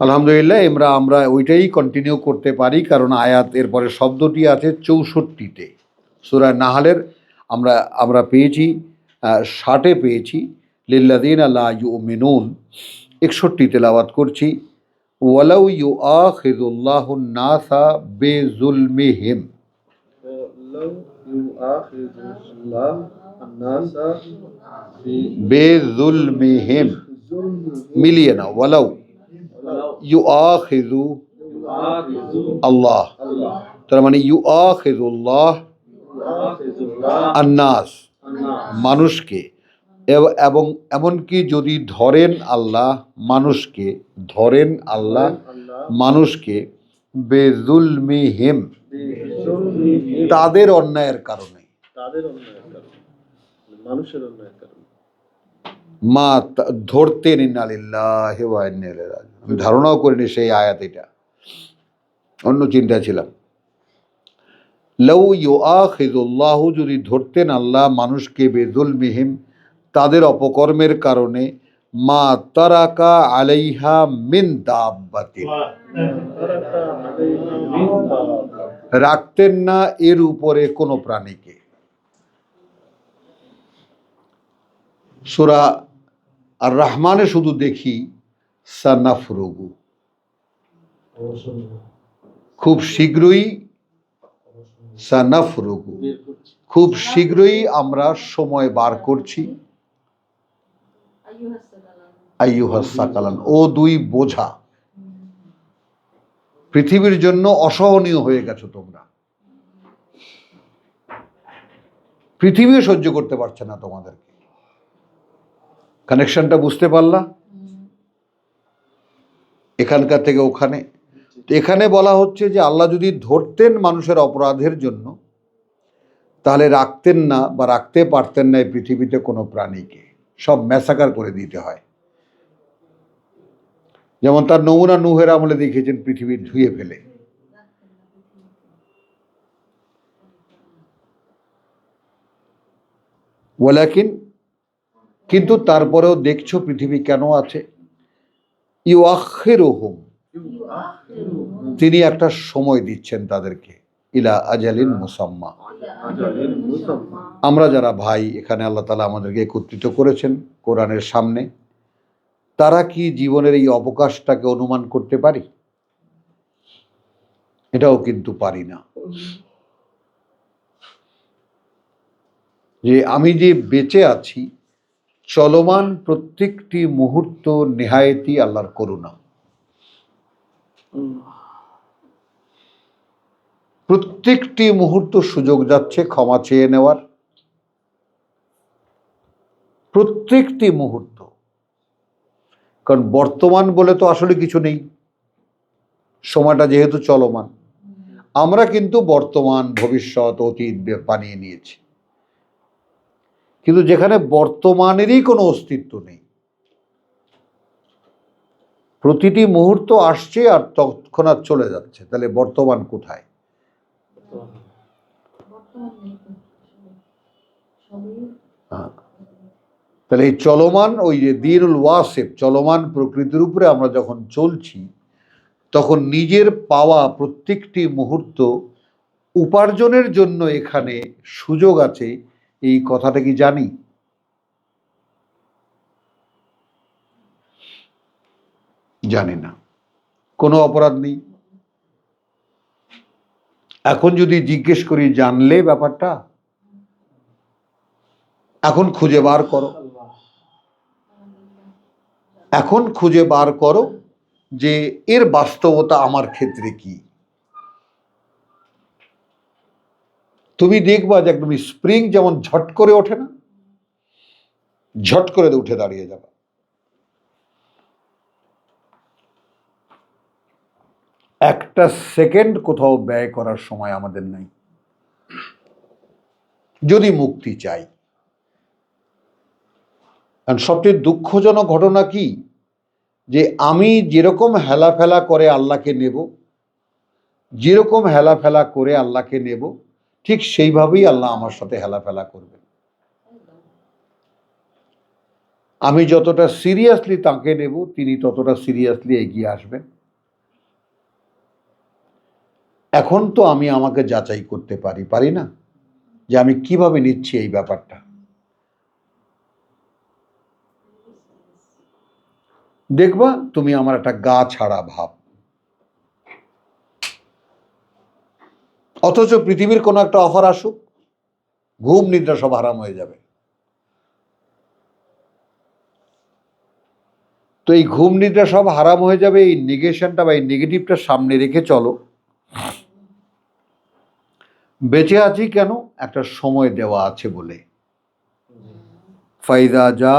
আলহামদুলিল্লাহ আমরা ওইটাই কন্টিনিউ করতে পারি, কারণ আয়াত এরপরে শব্দটি আছে 64তে। সূরা নাহলের আমরা পেয়েছি 60-এ পেয়েছি লিল্লাযীনা লা ইউমিনুন, 61 তেলাওয়াত করছি ওয়ালাউ ইউআখিযুল্লাহুন নাসা বিযুলমিহিম। বিযুলমিহিম মিলিয়ে না, ওয়ালাউ ইউআখিযু আল্লাহ, তার মানে ইউআখিযুল্লাহ আন্নাস মানুষকে, এবং এমনকি যদি ধরেন আল্লাহ মানুষকে বেজুলমিহিম তাদের অন্যায়ের কারণে, মানুষের অন্যায়ের কারণে মা ধরতেন। ইন্না লিল্লাহি ওয়া ইন্না ইলাইহি রাজিউন। আমি ধারণাও করিনি সেই আয়াত, এটা অন্য চিন্তা ছিলাম। লাউ ইউআখিযুল্লাহু, যদি ধরতেন আল্লাহ মানুষকে বেজুলমিহিম তাদের অপকর্মের কারণে, মা তারাকা আলাইহা মিন দাব্বাতিন, রাখতেন না এর উপরে কোনো প্রাণীকে। সূরা আর রহমানে শুধু দেখি সানাফরুগু, খুব শীঘ্রই, সানাফরুগু খুব শীঘ্রই আমরা সময় বার করছি। আইয়ুহাস সাকালান, ও দুই বোঝা, পৃথিবীর জন্য অসহনীয় হয়ে গেছো তোমরা, পৃথিবীও সহ্য করতে পারছে না তোমাদেরকে। কানেকশনটা বুঝতে পারলা? এখানকার থেকে ওখানে। এখানে বলা হচ্ছে যে আল্লাহ যদি ধরতেন মানুষের অপরাধের জন্য, তাহলে রাখতেন না বা রাখতে পারতেন না এই পৃথিবীতে কোনো প্রাণীকে, সব ম্যাসাকার করে দিতে হয়। যেমন তার নমুনা নূহের আমলে দেখিয়েছেন, পৃথিবী ধুয়ে ফেলে। ওয়ালাকিন, কিন্তু তারপরেও দেখছো পৃথিবী কেন আছে। ইউআখিরুহুম, তিনি একটা সময় দিচ্ছেন তাদেরকে, ইলা আজালিন মুসাম্মা। আমরা যারা ভাই এখানে আল্লাহ তাআলা আমাদেরকে একত্রিত করেছেন কোরআনের সামনে, তারা কি জীবনের এই অবকাশটাকে অনুমান করতে পারি? এটাও কিন্তু পারি না। যে আমি যে বেঁচে আছি, চলমান প্রত্যেকটি মুহূর্ত নেহায়েতি আল্লাহর করুণা। প্রত্যেকটি মুহূর্ত সুযোগ যাচ্ছে ক্ষমা চেয়ে নেওয়ার, প্রত্যেকটি মুহূর্ত। কারণ বর্তমান বলে তো আসলে কিছু নেই, সময়টা যেহেতু চলমান। আমরা কিন্তু বর্তমান, ভবিষ্যৎ, অতীত বানিয়ে নিয়েছি, কিন্তু যেখানে বর্তমানেরই কোনো অস্তিত্ব নেই। প্রতিটি মুহূর্ত আসছে আর তৎক্ষণাৎ চলে যাচ্ছে, তাহলে বর্তমান কোথায়? তাহলে এই চলমান, ওই যে দিনুল ওয়াসিফ, চলমান প্রকৃতির উপরে আমরা যখন চলছি, তখন নিজের পাওয়া প্রত্যেকটি মুহূর্ত উপার্জনের জন্য এখানে সুযোগ আছে, এই কথাটা কি জানি? জানি না। কোনো অপরাধ নেই। এখন যদি জিজ্ঞেস করি জানলে ব্যাপারটা, এখন খুঁজে বার করো, এখন খুঁজে বার করো যে এর বাস্তবতা আমার ক্ষেত্রে কি। তুমি দেখবা যে একদম স্প্রিং যেমন ঝট করে ওঠে না, ঝট করে উঠে দাঁড়িয়ে যাবে। একটা সেকেন্ড কোথাও ব্যয় করার সময় আমাদের নাই, যদি মুক্তি চাই। আর সবচেয়ে দুঃখজনক ঘটনা কি, যে আমি যেরকম হেলাফেলা করে আল্লাহকে নেব, যেরকম হেলাফেলা করে আল্লাহকে নেব, ঠিক সেইভাবেই আল্লাহ আমার সাথে হেলাফেলা করবেন। আমি যতটা সিরিয়াসলি তাকে নেব তিনি ততটা সিরিয়াসলি এগিয়ে আসবেন। এখন তো আমি আমাকে যাচাই করতে পারি না যে আমি কিভাবে নিচ্ছি এই ব্যাপারটা। দেখবা তুমি আমার একটা গা ছাড়া ভাব, অথচ পৃথিবীর কোনো একটা অফার আসুক, ঘুম নিদ্রা সব হারাম হয়ে যাবে। তো এই ঘুম নিদ্রা সব হারাম হয়ে যাবে, এই নেগেশনটা বা এই নেগেটিভটা সামনে রেখে চলো। বেঁচে আছি কেন? একটা সময় দেওয়া আছে বলে। ফাইদা যা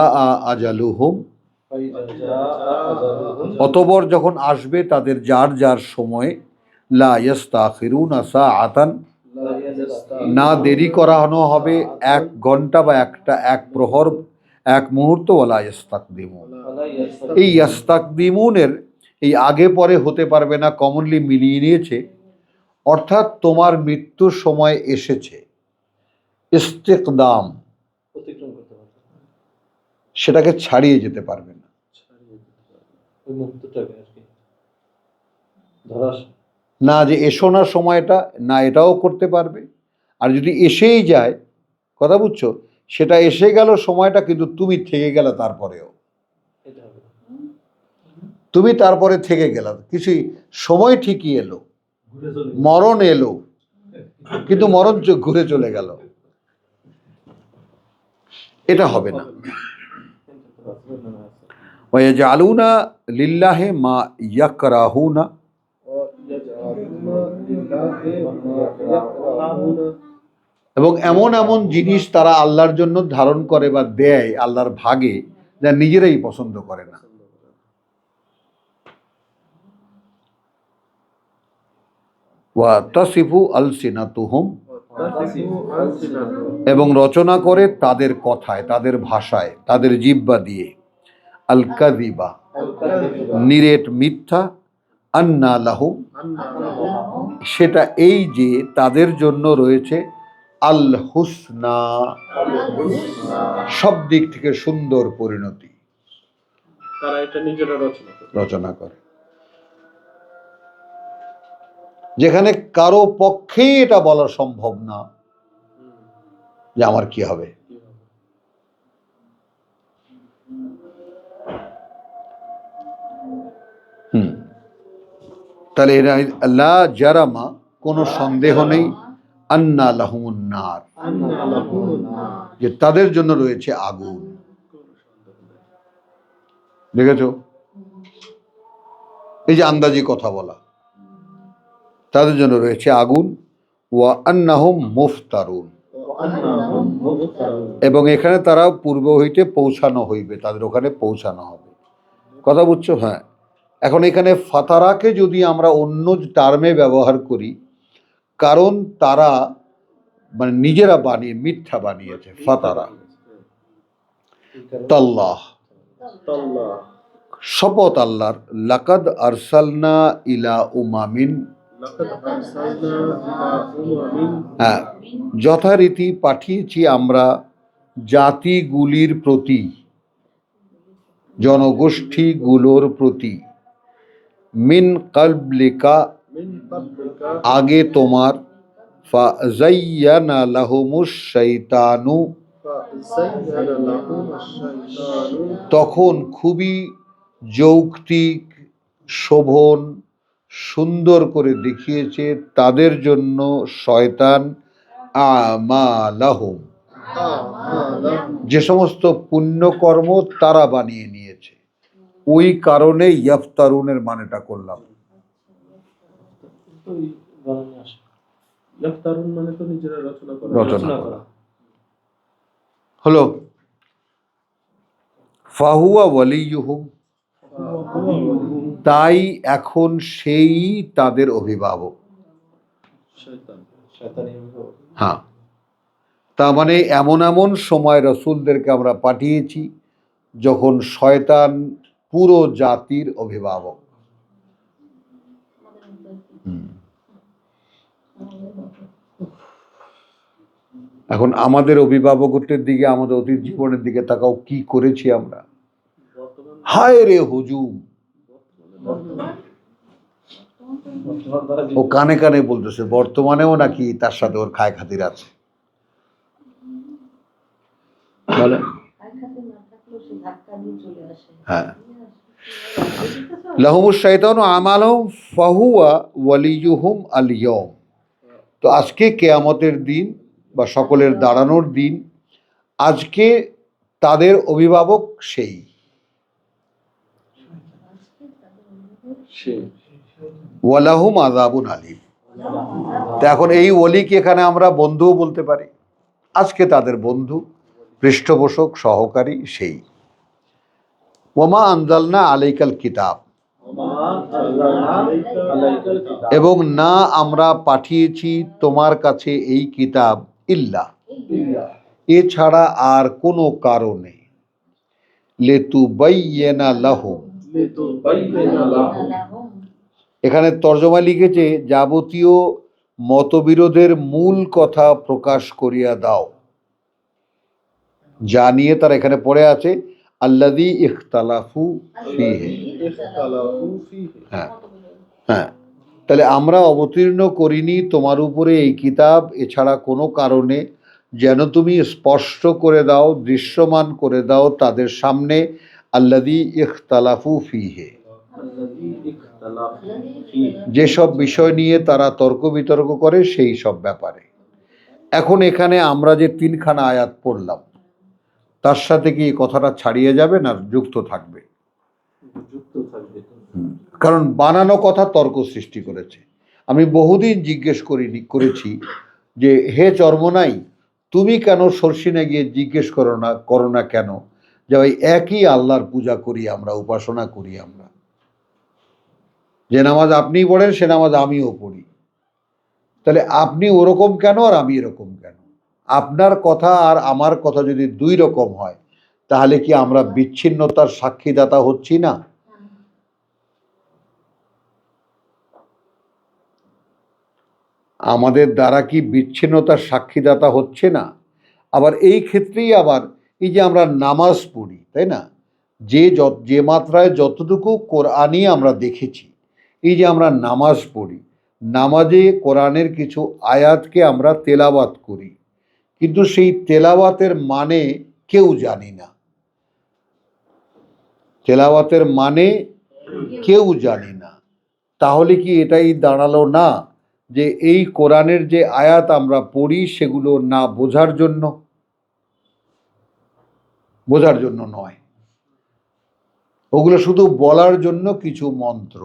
আজালুহুম, অতঃপর যখন আসবে তাদের যার যার সময়, লা ইস্তাখিরুনা সাআতান, না দেরি করানো হবে এক ঘন্টা বা এক প্রহর, এক মুহূর্ত, ওয়ালা ইস্তাকদিমুন। এই ইস্তাকদিমুনের এই আগে পরে হতে পারবে না কমনলি মিলিয়ে নিয়েছে, অর্থাৎ তোমার মৃত্যুর সময় এসেছে, ইস্তিকদাম, সেটাকে ছাড়িয়ে যেতে পারবে না। না যে এসো না সময়টা, না এটাও করতে পারবে। আর যদি এসেই যায়, কথা বুঝছো, সেটা এসে গেল সময়টা, কিন্তু তুমি থেকে গেলে তারপরেও, তুমি তারপরে থেকে গেলাম, কিছুই সময় ঠিকই এলো, মরণ এলো, কিন্তু মরণ ঘুরে চলে গেল, এটা হবে না। ওয়াজআলুনা লিল্লাহি মা ইয়াকরাহুনা, এবং এমন এমন জিনিস তারা আল্লাহর জন্য ধারণ করে বা দেয় আল্লাহর ভাগে, যা নিজেরাই পছন্দ করে না। ওয়া তাসিফু আলসিনাতুহুম, এবং রচনা করে তাদের কথায়, তাদের ভাষায়, তাদের জিহ্বা দিয়ে, আল কাযিবা, নিরেট মিথ্যা, আন্না লাহুম, সেটা এই যে তাদের জন্য রয়েছে আল হুসনা, সব দিক থেকে সুন্দর পরিণতি, তারা এটা নিজেরা রচনা করে, যেখানে কারো পক্ষেই এটা বলা সম্ভব না যে আমার কি হবে। তাহলে এরা লা জারামা, কোনো সন্দেহ নেই, আন্না লাহুমুন নার, যে তাদের জন্য রয়েছে আগুন। দেখেছো, এই যে আন্দাজি কথা বলা, তাদের জন্য রয়েছে আগুন। ওয়া আন্নাহুম মুফতারুন, এবং এখানে তারা পূর্ব হইতে পৌঁছানো হইবে, তাদের ওখানে পৌঁছানো হবে। কথা বুঝছো? হ্যাঁ। এখন এখানে ফাতারাকে যদি আমরা অন্য টার্মে ব্যবহার করি, কারণ তারা মানে নিজেরা বানিয়ে মিথ্যা বানিয়েছে, ফাতারা। তাল্লাহ, শপথ আল্লাহর, লাকাদ আরসালনা ইলা উমামিন, হ্যাঁ, যথারীতি পাঠিয়েছি আমরা জাতিগুলির প্রতি, জনগোষ্ঠীগুলোর প্রতি, মিন ক্বাবলিকা, আগে তোমার, ফাযায়্যানা লাহুমুশ শাইতানু, তখন খুবই যৌক্তিক, শোভন, সুন্দর করে দেখিয়েছে তাদের জন্য শয়তান, আমালাহুম, যে সমস্ত পুণ্যকর্ম তারা বানিয়ে নিয়েছে। ওই কারণে ইয়াফতারুনের মানেটা করলাম। রচনা করা হলো। ফাহুয়া ওয়ালিয়ুহুম, তাই এখন সেই তাদের অভিভাবক। হ্যাঁ, তার মানে এমন এমন সময় রসুলদেরকে আমরা পাঠিয়েছি যখন শয়তান পুরো জাতির অভিভাবক। এখন আমাদের অভিভাবকত্বের দিকে, আমাদের অতীত জীবনের দিকে তাকাও, কি করেছি আমরা। হায় রে হুজুম, ও কানে কানে বলতেছে বর্তমানেও নাকি তার সাথে ওর খায় খাতির আছে। বলে হ্যাঁ, লাহুমুশ শাইতানু আমালহুম ফাহুয়া ওয়ালিয়ুহুম আল ইয়াউম। তো আজকে কেয়ামতের দিন বা সকলের দাঁড়ানোর দিন, আজকে তাদের অভিভাবক সেই। ওয়ালাহুম আযাবুন আলীম। তো এখন এই ওলিকে এখানে আমরা বন্ধুও বলতে পারি, আজকে তাদের বন্ধু, পৃষ্ঠপোষক, সহকারী সেই। ওমা আনজালনা আলাইকাল কিতাব, এবং না আমরা পাঠিয়েছি তোমার কাছে এই কিতাব, ইল্লা, এছাড়া আর কোনো কারণে, লিতুবাইয়িনা লাহুম, এখানে তর্জমা লিখেছে যাবতীয় মতবিরোধের মূল কথা প্রকাশ করিয়া দাও, যা নিয়ে তার এখানে পড়ে আছে আল্লাযী ইখতালাফু ফীহি। হ্যাঁ হ্যাঁ, তাহলে আমরা অবতীর্ণ করিনি তোমার উপরে এই কিতাব এছাড়া কোনো কারণে, যেন তুমি স্পষ্ট করে দাও, দৃশ্যমান করে দাও তাদের সামনে, আল্লাযী ইখতালাফু ফীহি, যেসব বিষয় নিয়ে তারা তর্ক বিতর্ক করে সেই সব ব্যাপারে। এখন এখানে আমরা যে তিনখানা আয়াত পড়লাম তার সাথে কি এই কথাটা ছাড়িয়ে যাবে না যুক্ত থাকবে? কারণ বানানো কথা তর্ক সৃষ্টি করেছে। আমি বহুদিন জিজ্ঞেস করেছি যে হে চর্মনাই, তুমি কেন সরসিনে গিয়ে জিজ্ঞেস করো না কেন যে ওই একই আল্লাহর পূজা করি আমরা, উপাসনা করি আমরা, যে নামাজ আপনি পড়েন সে নামাজ আমিও পড়ি, তাহলে আপনি ওরকম কেন আর আমি এরকম কেন? আপনার কথা আর আমার কথা যদি দুই রকম হয় তাহলে কি আমরা বিচ্ছিন্নতার সাক্ষীদাতা হচ্ছি না? আমাদের দ্বারা কি বিচ্ছিন্নতার সাক্ষীদাতা হচ্ছে না? আবার এই ক্ষেত্রেই আবার এই যে আমরা নামাজ পড়ি, তাই না, যে মাত্রায় যতটুকু কোরআনই আমরা দেখেছি, এই যে আমরা নামাজ পড়ি, নামাজে কোরআনের কিছু আয়াতকে আমরা তেলাওয়াত করি, কিন্তু সেই তেলাওয়াতের মানে কেউ জানি না, তেলাওয়াতের মানে কেউ জানি না। তাহলে কি এটাই দাঁড়ালো না যে এই কোরআনের যে আয়াত আমরা পড়ি সেগুলো না বোঝার জন্য? বোঝার জন্য নয়, ওগুলো শুধু বলার জন্য কিছু মন্ত্র।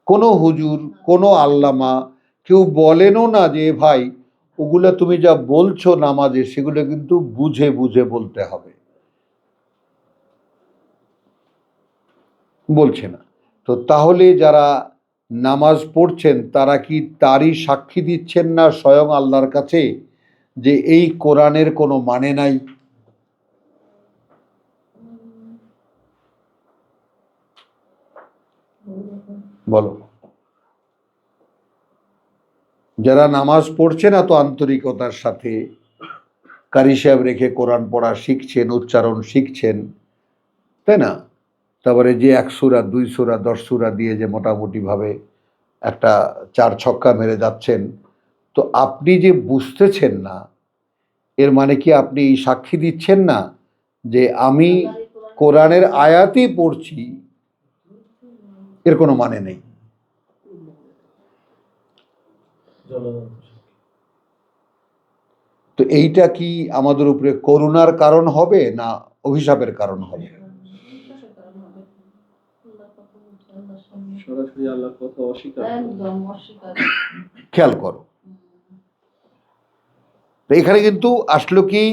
কোনো হুজুর, কোনো আল্লামা কেউ বলেনও না যে ভাই ওগুলো তুমি যা বলছো নামাজে সেগুলো কিন্তু বুঝে বুঝে বলতে হবে, বলছে না। তো তাহলে যারা নামাজ পড়ছেন তারা কি তারই সাক্ষী দিচ্ছেন না স্বয়ং আল্লাহর কাছে যে এই কোরআনের কোনো মানে নাই? বলো, যারা নামাজ পড়ছে না তো আন্তরিকতার সাথে কারি সাহেব রেখে কোরআন পড়া শিখছেন, উচ্চারণ শিখছেন, তাই না, তারপরে যে 1 সূরা 2 সূরা 10 সূরা দিয়ে যে মোটামুটিভাবে একটা 4 ছক্কা মেরে যাচ্ছেন, তো আপনি যে বুঝতেছেন না এর মানে কি আপনি এই সাক্ষী দিচ্ছেন না যে আমি কোরআনের আয়াতই পড়ছি, এর কোনো মানে নেই? তো এইটা কি আমাদের উপরে করুণার কারণ হবে না অভিশাপের কারণ হবে? খেয়াল করো, তো এখানে কিন্তু আসলো কি,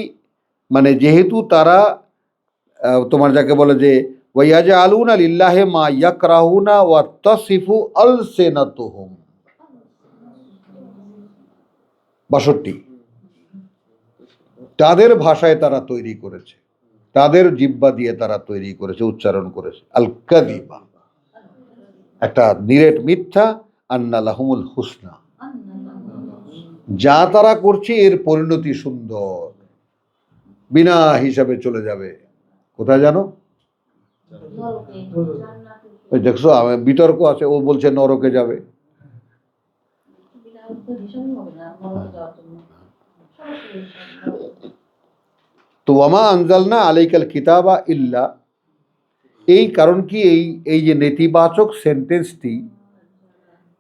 মানে যেহেতু তারা তোমার যাকে বলে যে ওয়াইয়াজআলুনা লিল্লাহি মা ইয়াকরাহুনা ওয়া তাসিফু আলসিনাতুহুম, 62, তাদের ভাষায় তারা তৈরি করেছে, তাদের জিহ্বা দিয়ে তারা তৈরি করেছে, উচ্চারণ করেছে আল কাযিবা, একটা নিরেট মিথ্যা, আন্না লাহুমুল হুসনা, যা তারা করছে এর পরিণতি সুন্দর, বিনা হিসাবে চলে যাবে কোথায় জানো? ওই দেখছো বিতর্ক আছে, ও বলছে নরকে যাবে। তো ওয়ামা আনজালনা আলাইকাল কিতাবা ইল্লা, এই কারণ কি, এই যে নেতিবাচক সেন্টেন্সটি,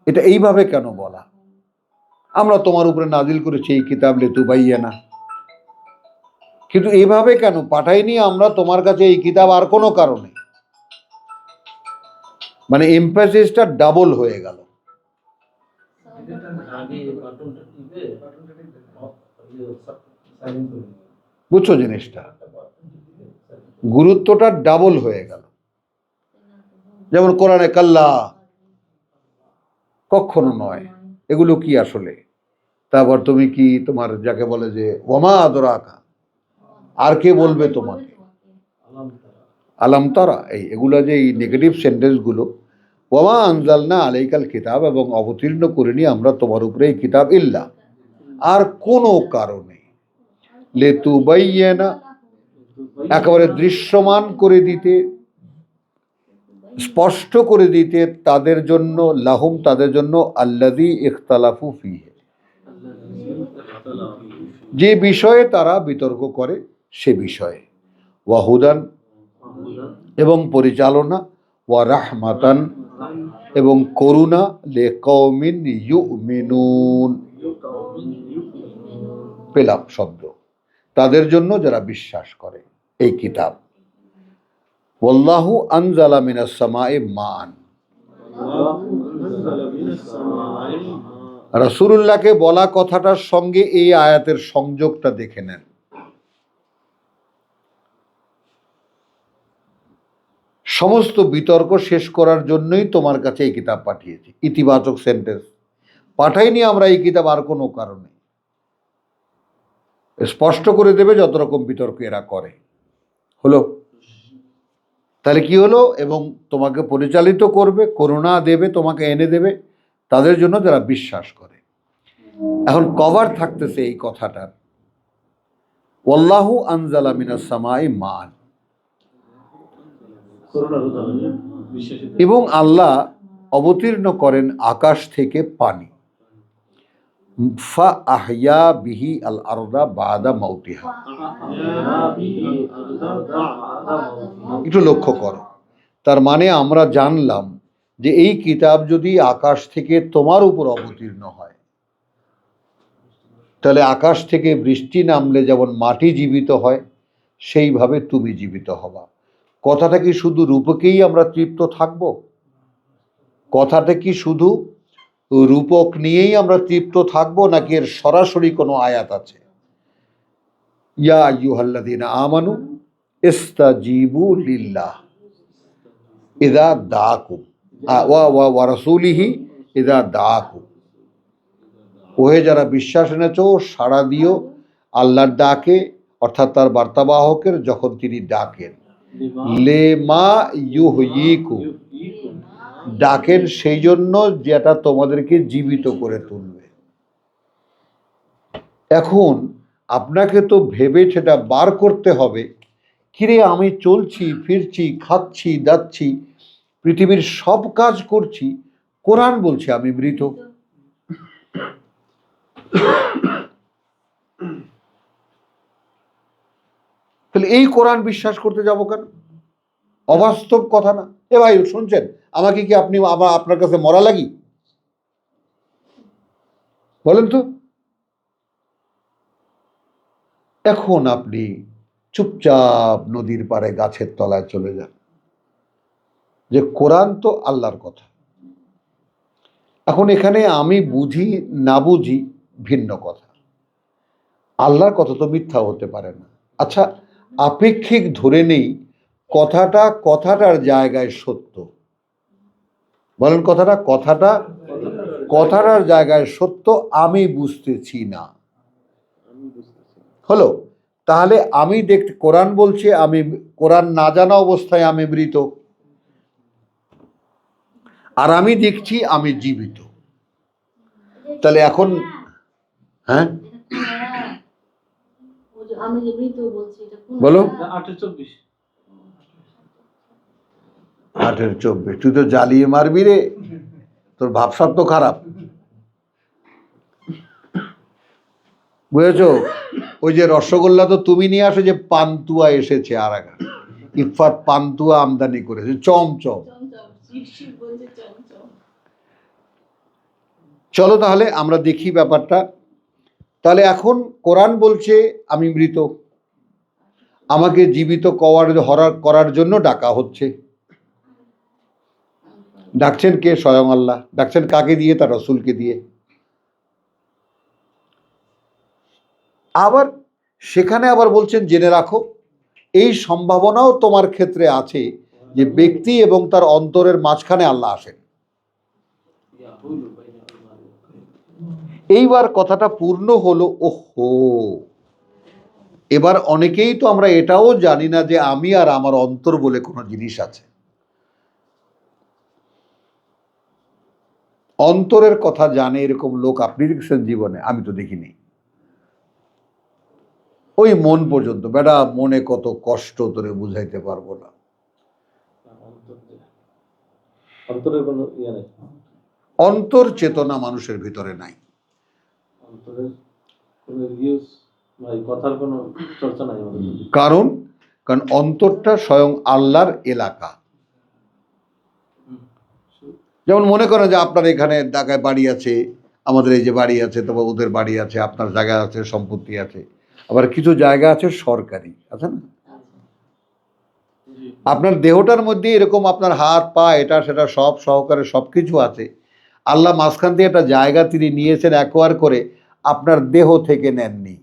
এটা এইভাবে কেন বলা, আমরা তোমার উপরে নাজিল করেছি এই কিতাব লিতুবাইয়ানা, কিন্তু এইভাবে কেন পাঠাইনি আমরা তোমার কাছে এই কিতাব আর কোনো কারণে, মানে এমফাসিসটা ডাবল হয়ে গেল। বুঝছো জিনিসটা, গুরুত্বটা ডাবল হয়ে গেল। যেমন কোরআনে কাল্লা, কখনো নয়, এগুলো কি আসলে। তারপর তুমি কি, তোমার যাকে বলে যে ওয়ামা আদরাকা, আর কে বলবে তোমাকে, আলাম তারা, এগুলো যে এই নেগেটিভ সেন্টেন্সগুলো, ওয়ামা আনজালনা আলাইকাল কিতাব, এবং অবতীর্ণ করিনি আমরা তোমার উপরে এই কিতাব ইল্লা, আর কোনো কারণে, লিতুবাইয়ানা, একেবারে দৃশ্যমান করে দিতে, স্পষ্ট করে দিতে, তাদের জন্য, লাহুম তাদের জন্য, আল্লাযী ইখতালাফু ফীহি, যে বিষয়ে তারা বিতর্ক করে সে বিষয়ে, ওয়াহুদান এবং পরিচালনা, ওয়া রাহমাতান এবং করুণা, লিকাওমিন ইউমিনুন, পেলাম শব্দ, তাদের জন্য যারা বিশ্বাস করে এই কিতাব। ওয়াল্লাহু আনজালা মিনাস সামাই মান, রাসূলুল্লাহকে বলা কথাটার সঙ্গে এই আয়াতের সংযোগটা দেখে নেন। সমস্ত বিতর্ক শেষ করার জন্যই তোমার কাছে এই কিতাব পাঠিয়েছি, ইতিবাচক সেন্টেন্স পাঠাইনি আমরা এই কিতাব আর কোনো কারণে, স্পষ্ট করে দেবে যত রকম বিতর্ক এরা করে। হলো, তাহলে কি হলো, এবং তোমাকে পরিচালিত করবে, করুণা দেবে, তোমাকে এনে দেবে তাদের জন্য যারা বিশ্বাস করে। এখন কভার থাকতেছে এই কথাটার, ওয়াল্লাহু আনজালা মিনাস সামাই মান, এবং আল্লাহ অবতীর্ণ করেন আকাশ থেকে পানি, ফা আহইয়া বিহি আল আরদা বাদা মাউতিহা। একটু লক্ষ্য করো, তার মানে আমরা জানলাম যে এই কিতাব যদি আকাশ থেকে তোমার উপর অবতীর্ণ হয়, তাহলে আকাশ থেকে বৃষ্টি নামলে যেমন মাটি জীবিত হয়, সেইভাবে তুমি জীবিত হবা। কথাটা কি শুধু রূপকেই আমরা তৃপ্ত থাকব? কথাটা কি শুধু রূপক নিয়েই আমরা তৃপ্ত থাকব, নাকি এর সরাসরি কোনো আয়াত আছে? ইয়া আইয়ুহাল্লাযীনা আমানু ইস্তাজিবু লিল্লাহ ইযা দাআকুম ওয়া রাসূলিহি ইযা দাআকুম, ওহে যারা বিশ্বাস এনেছো সাড়া দিও আল্লাহর ডাকে, অর্থাৎ তার বার্তাবাহকের যখন তিনি ডাকেন, লেমা ইউহয়িকুম, ডাকেন সেই জন্য যেটা তোমাদেরকে জীবিত করে তুলবে। এখন আপনাকে তো ভেবে সেটা বার করতে হবে, কিরে আমি চলছি ফিরছি খাচ্ছি দাচ্ছি পৃথিবীর সব কাজ করছি, কোরআন বলছে আমি মৃত। তাহলে এই কোরআন বিশ্বাস করতে যাব কেন? অবাস্তব কথা না? এ ভাই শুনছেন, আমাকে কি আপনি আপনার কাছে মরা লাগি? বলেন তো। এখন আপনি চুপচাপ নদীর পাড়ে গাছের তলায় চলে যান, যে কোরআন তো আল্লাহর কথা। এখন এখানে আমি বুঝি না বুঝি ভিন্ন কথা, আল্লাহর কথা তো মিথ্যা হতে পারে না। আচ্ছা, আপেক্ষিক ধরে নেই কথাটা কথাটার জায়গায় সত্য, বলেন কথাটার জায়গায় সত্য, আমি বুঝতেছি না, হলো। তাহলে আমি দেখতে, কোরআন বলছে আমি, কোরআন না জানা অবস্থায় আমি মৃত, আর আমি দেখছি আমি জীবিত। তাহলে এখন হ্যাঁ বলো, 8-24, তুই তো জ্বালিয়ে মারবি রে, তোর ভাবসাব তো খারাপ, বুঝেছো? ওই যে রসগোল্লা তো তুমি নিয়ে আসো, যে পান্তুয়া এসেছে আর আগে, ইফাত পান্তুয়া আমদানি করেছে, চমচম। চলো তাহলে আমরা দেখি ব্যাপারটা। তাহলে এখন কোরআন বলছে আমি মৃত, আমাকে জীবিত করার জন্য ডাকা হচ্ছে। ডাকছেন কে? স্বয়ং আল্লাহ। ডাকছেন কাকে দিয়ে? তার রসুলকে দিয়ে। আবার সেখানে আবার বলছেন জেনে রাখো, এই সম্ভাবনাও তোমার ক্ষেত্রে আছে যে ব্যক্তি এবং তার অন্তরের মাঝখানে আল্লাহ আসেন। এইবার কথাটা পূর্ণ হলো। ওহো, এবার অনেকেই তো আমরা এটাও জানি না যে আমি আর আমার অন্তর বলে কোনো জিনিস আছে। অন্তরের কথা জানে এরকম লোক আপনি দেখছেন জীবনে? আমি তো দেখিনি। ওই মন পর্যন্ত, বেটা মনে কত কষ্ট তোরে বুঝাইতে পারবো না। অন্তর চেতনা মানুষের ভিতরে নাই। কারণ অন্তরটা স্বয়ং আল্লাহর এলাকা। যেমন মনে করেন যে আপনার এখানে ঢাকায় বাড়ি আছে, আমাদের এই যে বাড়ি আছে, তারপর ওদের বাড়ি আছে, আপনার জায়গা আছে, সম্পত্তি আছে, আবার কিছু জায়গা আছে সরকারি, আছে না? আপনার দেহটার মধ্যে এরকম আপনার হাত পা এটা সেটা সব সহকারে সব কিছু আছে। আল্লাহ মাঝখান দিয়ে একটা জায়গা তিনি নিয়েছেন অ্যাকোয়ার করে, আপনার দেহ থেকে নেননি।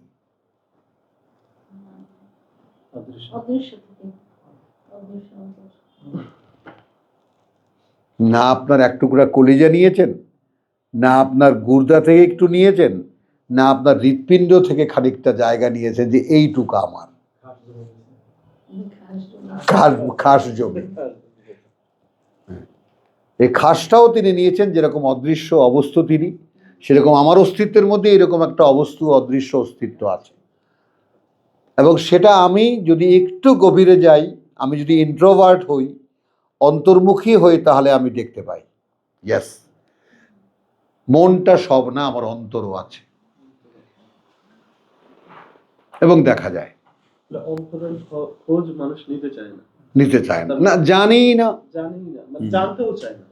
না আপনার এক টুকরা কলিজা নিয়েছেন, না আপনার গুর্দা থেকে একটু নিয়েছেন, না আপনার হৃৎপিণ্ড থেকে খানিকটা জায়গা নিয়েছেন যে এইটুকু আমার খাস জমি। এই খাসটাও তিনি নিয়েছেন, যেরকম অদৃশ্য অবস্থু তিনি, সেরকম আমার অস্তিত্বের মধ্যে এরকম একটা অবস্থু অদৃশ্য অস্তিত্ব আছে। এবং সেটা আমি যদি একটু গভীরে যাই, আমি যদি ইন্ট্রোভার্ট হই, অন্তর্মুখী হই, তাহলে আমি দেখতে পাই ইয়েস, মনটা সব না, আমার অন্তরও আছে। এবং দেখা যায় অন্তরের খোঁজ মানুষ নিতে চায় না, না জানি না, জানতেও চায় না,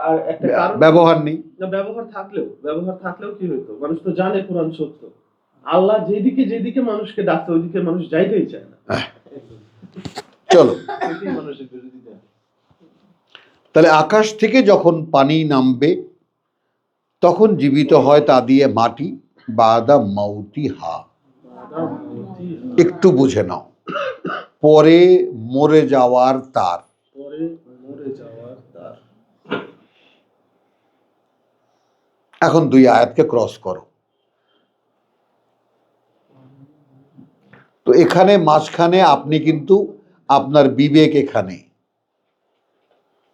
আর একটা কারণ ব্যবহার নেই। না, ব্যবহার থাকলেও কি হইতো, মানুষ তো জানে কোরআন সত্য, আল্লাহ যেদিকে মানুষকে ডাকতে ওইদিকে মানুষ যাইতেই চায় না। চলো, তাহলে আকাশ থেকে যখন পানি নামবে তখন জীবিত হয় তা দিয়ে মাটি, বাদা মাউতি হা। একটু বুঝে নাও, পরে মরে যাওয়ার তার। এখন 2 আয়াতকে ক্রস করো। তো এখানে মাঝখানে আপনি কিন্তু আপনার বিবেক এখানে,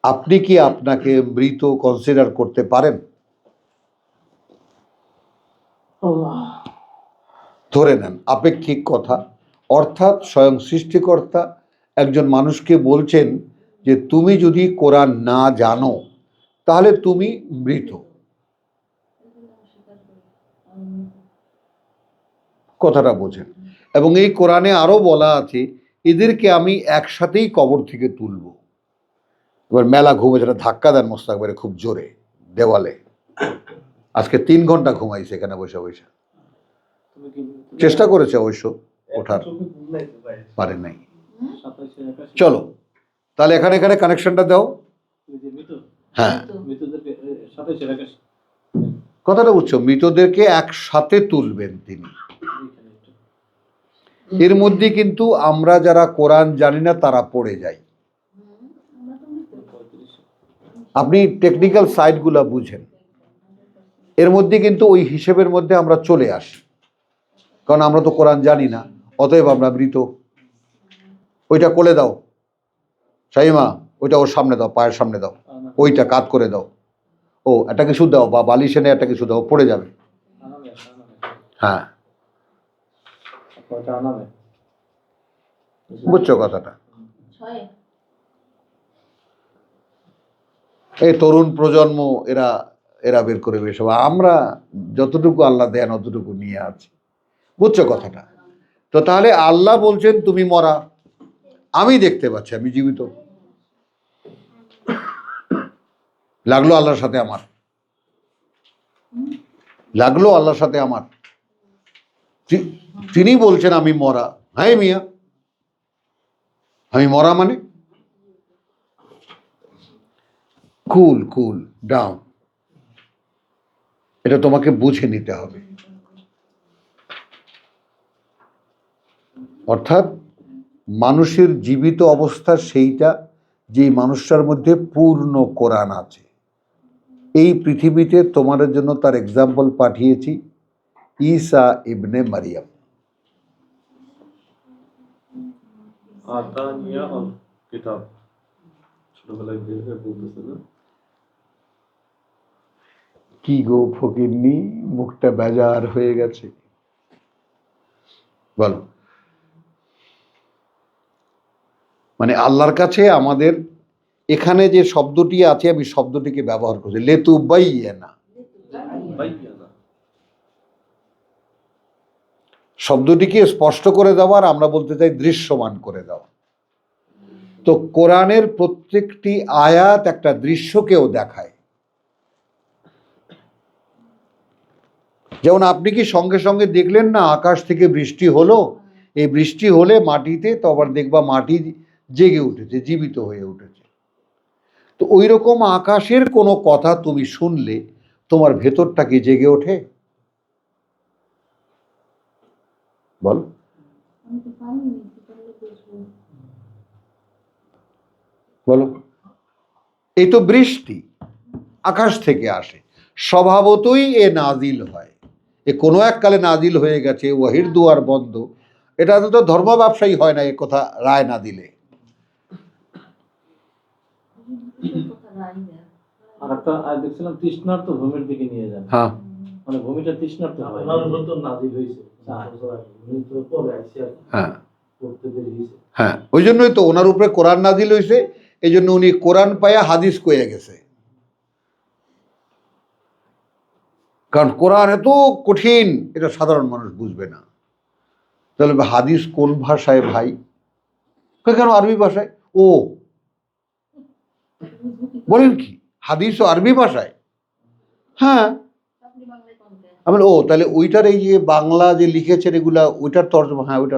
আপনি কি আপনাকে মৃত কনসিডার করতে পারেন? ধরে নেন আপেক্ষিক কথা, অর্থাৎ স্বয়ং সৃষ্টিকর্তা একজন মানুষকে বলছেন যে তুমি যদি কোরআন না জানো তাহলে তুমি মৃত। কথাটা বোঝেন। এবং এই কোরআনে আরো বলা আছে এদেরকে আমি একসাথেই কবর থেকে তুলব। এবার মেলা ঘুমে যেটা ধাক্কা দেন মোস্তাকবারে খুব জোরে দেওয়ালে, আজকে 3 ঘন্টা ঘুমাইছে এখানে বসে বসে, চেষ্টা করেছে অবশ্য ওঠার, পারে নাই। চলো তাহলে এখানে কানেকশনটা দাও। হ্যাঁ, কথাটা বুঝছো, মৃতদেরকে একসাথে তুলবেন তিনি। এর মধ্যে কিন্তু আমরা যারা কোরআন জানি না তারা পড়ে যাই। আপনি টেকনিক্যাল সাইডগুলো বুঝেন, এর মধ্যে কিন্তু ওই হিসেবের মধ্যে আমরা চলে আসি, কারণ আমরা তো কোরআন জানি না, অতএব আমরা মৃত। ওইটা কোলে দাও শাইমা, ওইটা ওর সামনে দাও, পায়ের সামনে দাও, ওইটা কাত করে দাও। ও একটা কিছু দাও, বা বালিশ এনে একটা কিছু দাও, পড়ে যাবে। হ্যাঁ, বুঝছো কথাটা? এই তরুণ প্রজন্ম এরা এরা বের করবে এসব। আমরা যতটুকু আল্লাহ দেন অতটুকু নিয়ে আছি। বুঝছো কথাটা? তো তাহলে আল্লাহ বলছেন তুমি মরা, আমি দেখতে পাচ্ছি আমি জীবিত। লাগলো আল্লাহর সাথে আমার, লাগলো আল্লাহর সাথে আমার। তিনি বলছেন আমি মরা। হ্যাঁ মিয়া, আমি মরা মানে? কুল কুল ডাউন, এটা তোমাকে বুঝে নিতে হবে। অর্থাৎ মানুষের জীবিত অবস্থা সেইটা যে মানুষটার মধ্যে পূর্ণ কোরআন আছে। এই পৃথিবীতে তোমাদের জন্য তার এক্সাম্পল পাঠিয়েছি ঈসা ইবনে মারিয়াম। আতানিয়া আল কিতাব, ছোটবেলায় বের হয়ে বলতেছে না? কি গো ফকিরনি, মুখটা বেজার হয়ে গেছে, বলো। মানে আল্লাহর কাছে আমাদের এখানে যে শব্দটি আছে আমি শব্দটিকে ব্যবহার করছি, লেতু বাইয়ানা। বাইয়ানা। শব্দটিকে স্পষ্ট করে দেওয়া, আর আমরা বলতে চাই দৃশ্যমান করে দেওয়া। তো কোরআনের প্রত্যেকটি আয়াত একটা দৃশ্যকেও দেখায়। যেমন আপনি কি সঙ্গে সঙ্গে দেখলেন না আকাশ থেকে বৃষ্টি হলো, এই বৃষ্টি হলে মাটিতে তো আবার দেখবা মাটি জেগে উঠেছে, জীবিত হয়ে উঠেছে। তো ওই রকম আকাশের কোনো কথা তুমি শুনলে তোমার ভেতরটা কি জেগে ওঠে? বল। বলো। এই তো বৃষ্টি আকাশ থেকে আসে, স্বভাবতই এ নাজিল হয়। এ কোনো এককালে নাজিল হয়ে গেছে, ওয়াহির দুয়ার বন্ধ, এটা তো ধর্ম ব্যবসায়ী হয় না এ কথা রায় না দিলে। আর একটা আয় দেখছিলাম তৃষ্ণার্ত ভূমির দিকে নিয়ে যান। হ্যাঁ, মানে ভূমিটা তৃষ্ণার্ত হয়। হ্যাঁ, করতে দেরি হয়েছে। হ্যাঁ, ওই জন্যই তো ওনার উপরে কোরআন নাজিল হয়েছে। এই জন্য উনি কোরআন পায়া হাদিস কয়ে গেছে, কারণ কোরআন এত কঠিন এটা সাধারণ মানুষ বুঝবে না। তাহলে হাদিস কোন ভাষায় ভাই? কেন আরবি ভাষায়? ও বলেন কি, হাদিসও আরবি ভাষায়? হ্যাঁ। আমি ও তাহলে ওইটার এই যে বাংলা যে লিখেছেন এগুলা ওইটার তর্জমা? হ্যাঁ ওইটা।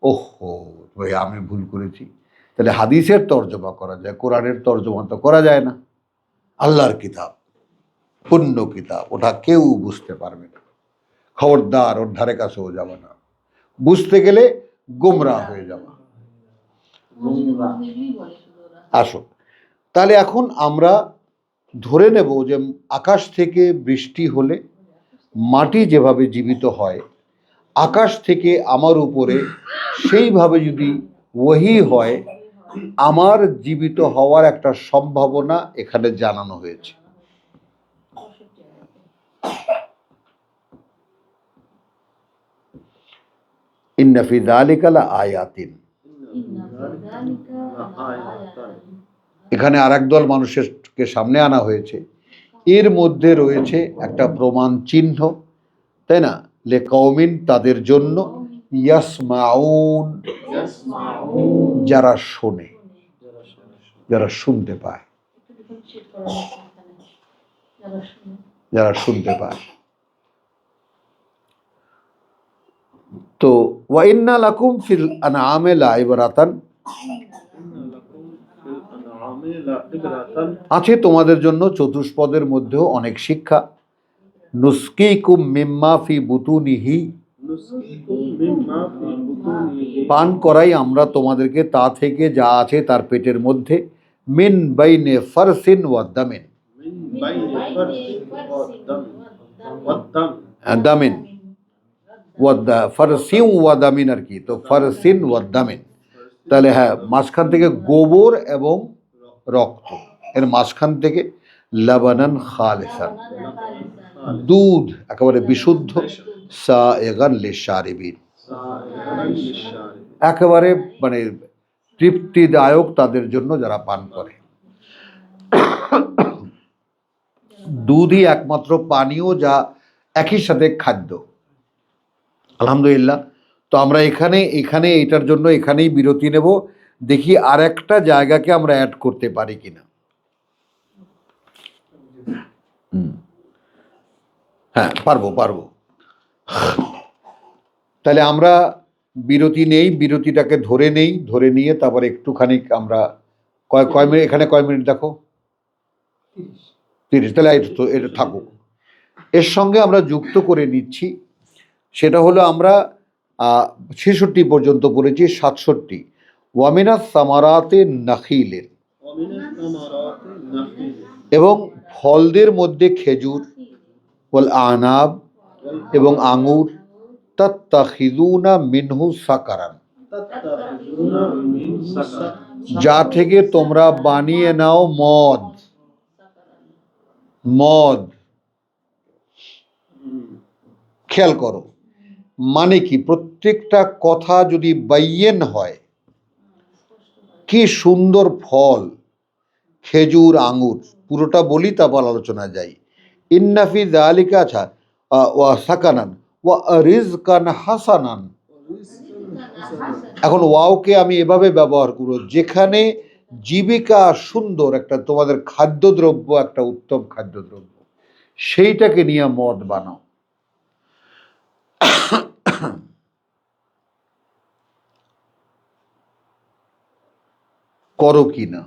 ওহো ভাই আমি ভুল করেছি। তাহলে হাদিসের তর্জমা করা যায়, কোরআনের তর্জমা তো করা যায় না। আল্লাহর কিতাব, পুণ্য কিতাব, ওটা কেউ বুঝতে পারবে না। খবরদার ওর ধারে কাছেও যাবে না, বুঝতে গেলে গোমরা হয়ে যাবে। আসো তাহলে এখন আমরা ধরে নেব যে আকাশ থেকে বৃষ্টি হলে মাটি যেভাবে জীবিত হয়, আকাশ থেকে আমার উপরে সেইভাবে যদি ওহী হয়, আমার জীবিত হওয়ার একটা সম্ভাবনা এখানে জানানো হয়েছে। ইন্না ফি যালিকা লাআয়াতিন। এখানে আরেক দল মানুষকে সামনে আনা হয়েছে, এর মধ্যে রয়েছে একটা প্রমাণ চিহ্ন, তাই না? লে কওমিন, তাদের জন্য, ইয়াসমাউন, যারা শোনে, যারা শুনতে পায়, যারা শুনতে পায়। তো ওয়া ইন্না লাকুম ফিল আনআমি লাইবরাতান, আছে তোমাদের জন্য চতুষ্পদের মধ্যেও অনেক শিক্ষা। নুসকিকুম মিম্মা ফি বুতুনিহি, পান করাই আমরা তোমাদেরকে তা থেকে যা আছে তার পেটের মধ্যে। মিন বাইনে ফারসিন ওয়া দামিন, দামিন ওয়াদ্দা ফারসিন ওয়া দামিন আর কি, তো ফারসিন ওয়া দামিন, তাহলে হ্যাঁ মাঝখান থেকে গোবর এবং রক্ত, এর মাঝখান থেকে লাবানান খালিসান, দুধ একেবারে বিশুদ্ধ, সাইগান লিশারিবিন, একেবারে মানে তৃপ্তিদায়ক তাদের জন্য যারা পান করে। দুধই একমাত্র পানীয় যা একই সাথে খাদ্য। আলহামদুলিল্লাহ। তো আমরা এখানে এটার জন্য এখানেই বিরতি নেব, দেখি আর একটা জায়গাকে আমরা অ্যাড করতে পারি কিনা। হ্যাঁ, পারবো। তাহলে আমরা বিরতি নেই, বিরতিটাকে ধরে নিয়ে তারপর একটুখানি আমরা কয় মিনিট, এখানে কয় মিনিট দেখো, 30। তাহলে এটা থাকুক। এর সঙ্গে আমরা যুক্ত করে নিচ্ছি, সেটা হলো আমরা 66 পর্যন্ত পড়েছি, 67। ওয়ামিনাস সামারাতে নাখিলের, এবং ফলদের মধ্যে খেজুর, ওয়াল আনাব, এবং আঙুর, তাত্তাখিযুনা মিনহু সাকারান, যা থেকে তোমরা বানিয়ে নাও মদ। খেয়াল করো, মানে কি, প্রত্যেকটা কথা যদি বাইয়েন হয়, কি সুন্দর ফল, খেজুর, আঙুর, পুরোটা বলি তারপর আলোচনা যাই। ইন্নাফি যালিকা, আচ্ছা, ওয়া সাকানান ওয়া রিজকান হাসানান। এখন ওয়াওকে আমি এভাবে ব্যবহার করব, যেখানে জীবিকা সুন্দর, একটা তোমাদের খাদ্যদ্রব্য, একটা উত্তম খাদ্যদ্রব্য, সেইটাকে নিয়ে মদ বানাও। করো কি না?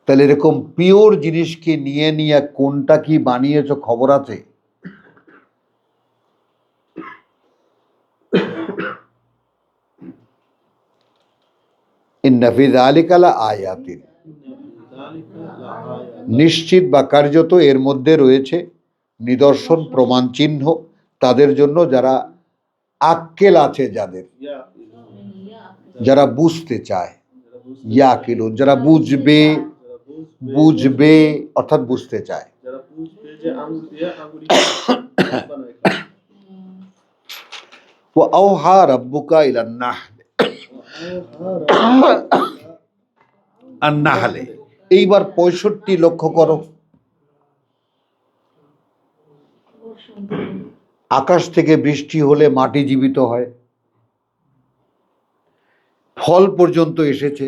তাহলে এরকম পিওর জিনিসকে নিয়ে কোনটা কি বানিয়েছো খবর আছে? ইন্না ফি যালিকা লাআয়াতিন, নিশ্চিত বা কার্যত এর মধ্যে রয়েছে নিদর্শন, প্রমাণ চিহ্ন তাদের জন্য যারা আক্কেল আছে, যারা বুঝতে চায়, ইয়াকিলুন, যারা বুঝবে অর্থাৎ বুঝতে চায়। ওয়া আওহা রাব্বুকা ইলান নাহলে। এইবার 65 লক্ষ্য করো, আকাশ থেকে বৃষ্টি হলে মাটি জীবিত হয়, ফল পর্যন্ত এসেছে।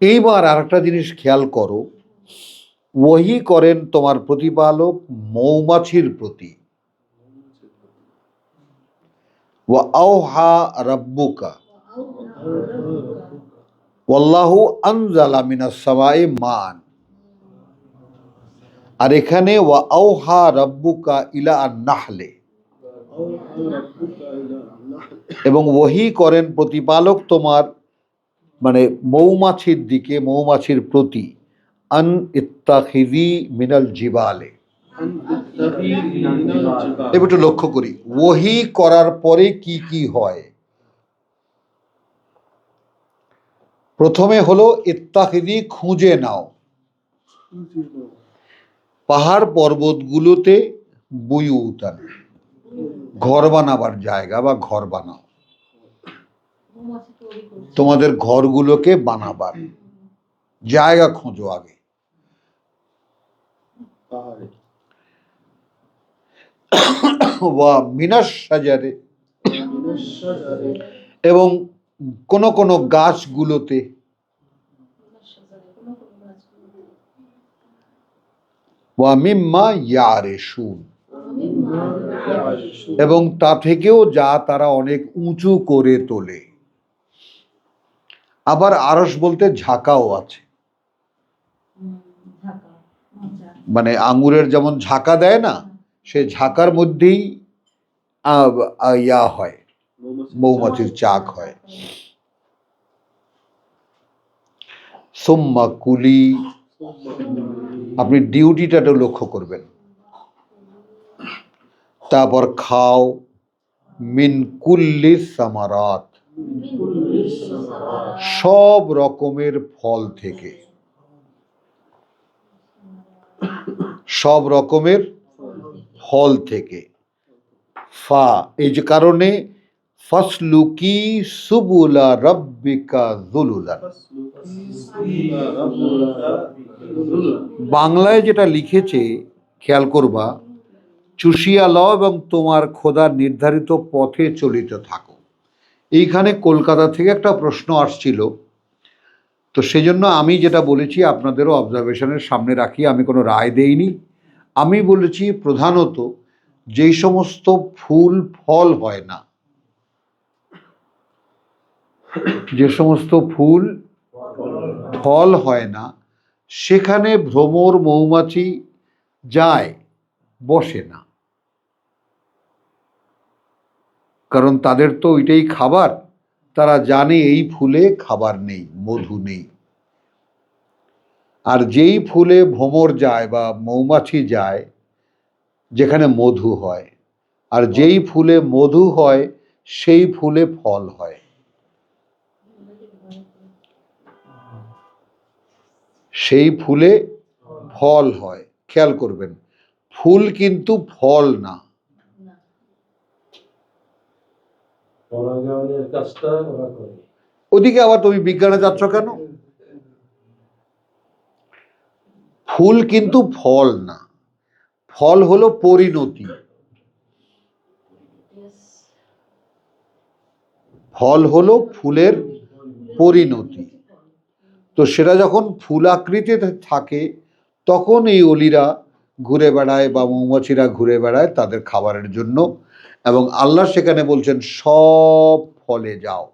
এইবার আরেকটা জিনিস খেয়াল করো, ওহী করেন তোমার প্রতিপালক মৌমাছির প্রতি। ওয়া আওহা রাব্বুকা ওয়াল্লাহু আনজালা মিনাস সামাই মান। আর এখানে ওয়া আওহা রাব্বুকা ইলা আন-নাহলে, এবং ওহী করেন প্রতিপালক তোমার, মানে মৌমাছির দিকে, মৌমাছির প্রতি, আন ইত্তাখিযি মিনাল জিবালে। এবার একটু লক্ষ্য করি, ওহী করার পরে কি কি হয়। প্রথমে হলো ইত্তাখিযি, খুঁজে নাও, পাহাড় পর্বতগুলোতে বুয়ুতান, ঘর বানাবার জায়গা বা ঘর বানাও, তোমাদের ঘরগুলোকে বানাবার জায়গা খোঁজো আগে। ওয়া মিনাশ শাজারে, এবং কোন কোন গাছগুলোতে, ওয়া মিম্মা ইয়ারিশুন, এবং তা থেকেও যা তারা অনেক উঁচু করে তোলে। আবার আরশ বলতে ঝাঁকাও আছে, মানে আঙ্গুরের যেমন ঝাঁকা দেয় না, সে ঝাঁকার মধ্যেই ইয়া হয়, মৌমাছির চাক হয়। সুম্মা কুলি, আপনি ডিউটিটা লক্ষ্য করবেন, তারপর খাও, মিন কুল্লি সামারাত, সব রকমের ফল থেকে, সব রকমের ফল থেকে। ফা, এই যে কারণে ফাসলুকি সুবুলা রাব্বিকা যুলুলান। বাংলায় যেটা লিখেছে খেয়াল করবা, চুষিয়া লও এবং তোমার খোদার নির্ধারিত পথে চলিতে থাকো। এইখানে কলকাতা থেকে একটা প্রশ্ন আসছিল, তো সেজন্য আমি যেটা বলেছি আপনাদেরও অবজারভেশনের সামনে রাখি, আমি কোনো রায় দেইনি। আমি বলেছি প্রধানত যেই সমস্ত ফুল ফল হয় না, যে সমস্ত ফুল ফল হয় না সেখানে ভ্রমর মৌমাছি যায়, বসে না, কারণ তাদের তো ওইটাই খাবার। তারা জানে এই ফুলে খাবার নেই, মধু নেই। আর যেই ফুলে ভ্রমর যায় বা মৌমাছি যায়, যেখানে মধু হয়, আর যেই ফুলে মধু হয় সেই ফুলে ফল হয়। সেই ফুলে ফল হয়, খেয়াল করবেন, ফুল কিন্তু ফল না। পরাগায়নের কাজটা ওরা করে। ওদিকে আবার তুমি বিজ্ঞানে যাচ্ছ কেন? ফুল কিন্তু ফল না, ফল হলো পরিণতি। ফল হলো ফুলের পরিণতি। তো সেটা যখন ফুল আকৃতিতে থাকে তখন এই অলিরা ঘুরে বেড়ায় বা মৌমাছিরা ঘুরে বেড়ায় তাদের খাবারের জন্য, এবং আল্লাহ সেখানে বলছেন সব ফলে যাও।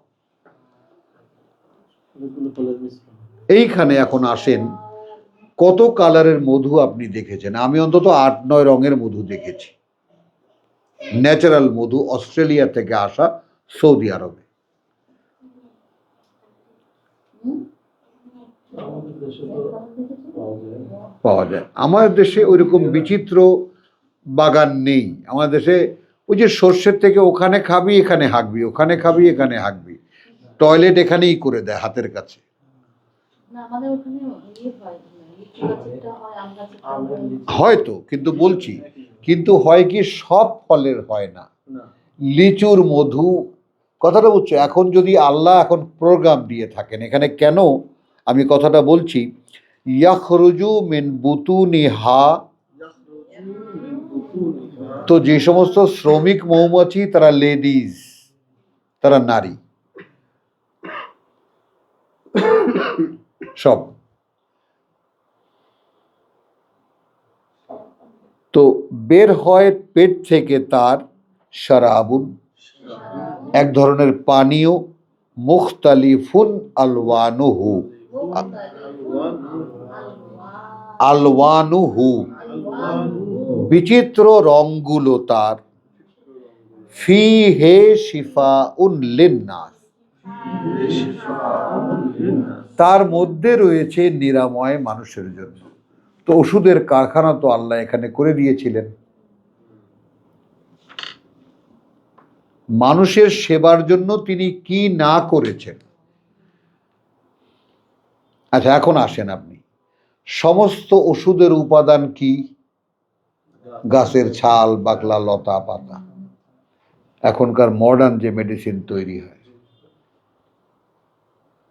এইখানে এখন আসেন, কত কালারের মধু আপনি দেখেছেন? আমি অন্তত 8-9 রঙের মধু দেখেছি, ন্যাচারাল মধু, অস্ট্রেলিয়া থেকে আসা, সৌদি আরবে আমাদের দেশে তো পাওয়া যায় না। পাওয়া যায়। আমাদের দেশে ওইরকম বিচিত্র বাগান নেই। আমাদের দেশে ওই যে সর্ষের থেকে ওখানে খাবি এখানে হাঁকবি, ওখানে খাবি এখানে হাঁকবি, টয়লেট এখানেই করে দেয় হাতের কাছে। হয়তো, কিন্তু বলছি, কিন্তু হয় কি সব ফলের হয় না। লিচুর মধু, কথাটা বুঝছো? এখন যদি আল্লাহ এখন প্রোগ্রাম দিয়ে থাকেন এখানে, কেন আমি কথাটা বলছি, ইয়াখরুজু মিন বুতুনিহা, তো যে সমস্ত শ্রমিক মৌমাছি তারা লেডিজ, তারা নারী সব। তো বের হয় পেট থেকে তার শারাবুন, এক ধরনের পানীয়, মুখতালিফুন আলওয়ানুহু, আলওয়ানুহু, বিচিত্র রঙগুলো তার, ফি হে শিফাউন লিন্নাস, তার মধ্যে রয়েছে নিরাময় মানুষের জন্য। তো ওষুধের কারখানা তো আল্লাহ এখানে করে দিয়েছিলেন। মানুষের সেবার জন্য তিনি কি না করেছেন। আচ্ছা এখন আসেন আপনি, সমস্ত ওষুধের উপাদান কি? গাছের ছাল, বাকলা, লতা পাতা, এখনকার মডার্ন যে মেডিসিন তৈরি হয়।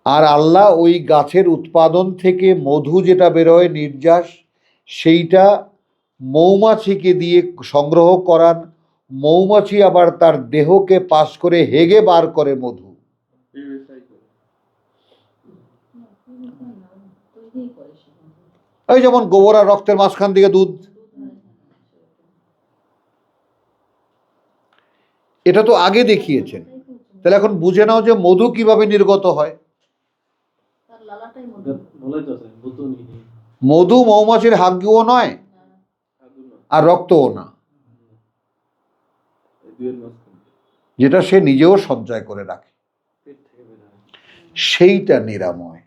আর আল্লাহ ওই গাছের উৎপাদন থেকে মধু যেটা বেরোয় নির্যাস, সেইটা মৌমাছিকে দিয়ে সংগ্রহ করান। মৌমাছি আবার তার দেহকে পাস করে হেগে বার করে মধু। এই যেমন গোবর আর রক্তের মাঝখান থেকে দুধ, এটা তো আগে দেখিয়েছেন। তাহলে এখন বুঝে নাও যে মধু কিভাবে নির্গত হয়। মধু মৌমাছির হাগ্যও নয় আর রক্তও না, যেটা সে নিজেও সঞ্চয় করে রাখে, সেইটা নিরাময়।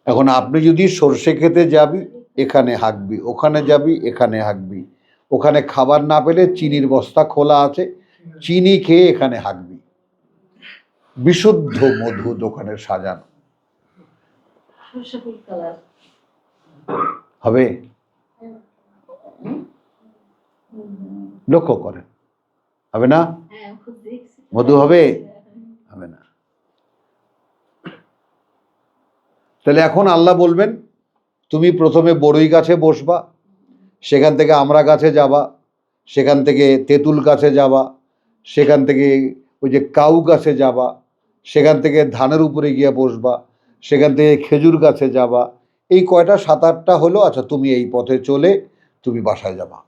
এখন আপনি যদি সর্ষে খেতে যাবি এখানে হাঁকবি, ওখানে যাবি এখানে হাঁকবি, ওখানে খাবার না পেলে চিনির বস্তা খোলা আছে, চিনি খেয়ে এখানে হাঁকবি, বিশুদ্ধ মধু দোকানে সাজানো হবে। লক্ষ্য করেন, হবে না? মধু হবে? হবে না। তাহলে এখন আল্লাহ বলবেন তুমি প্রথমে বড়ই গাছে বসবা, সেখান থেকে আমড়া গাছে যাবা, সেখান থেকে তেঁতুল গাছে যাবা, সেখান থেকে ওই যে কাউ গাছে যাবা, সেখান থেকে ধানের উপরে গিয়ে বসবা, সেখান থেকে খেজুর গাছে যাবা। এই কয়টা 7-8টা হলো। আচ্ছা তুমি এই পথে চলে তুমি বাসায় যাবা।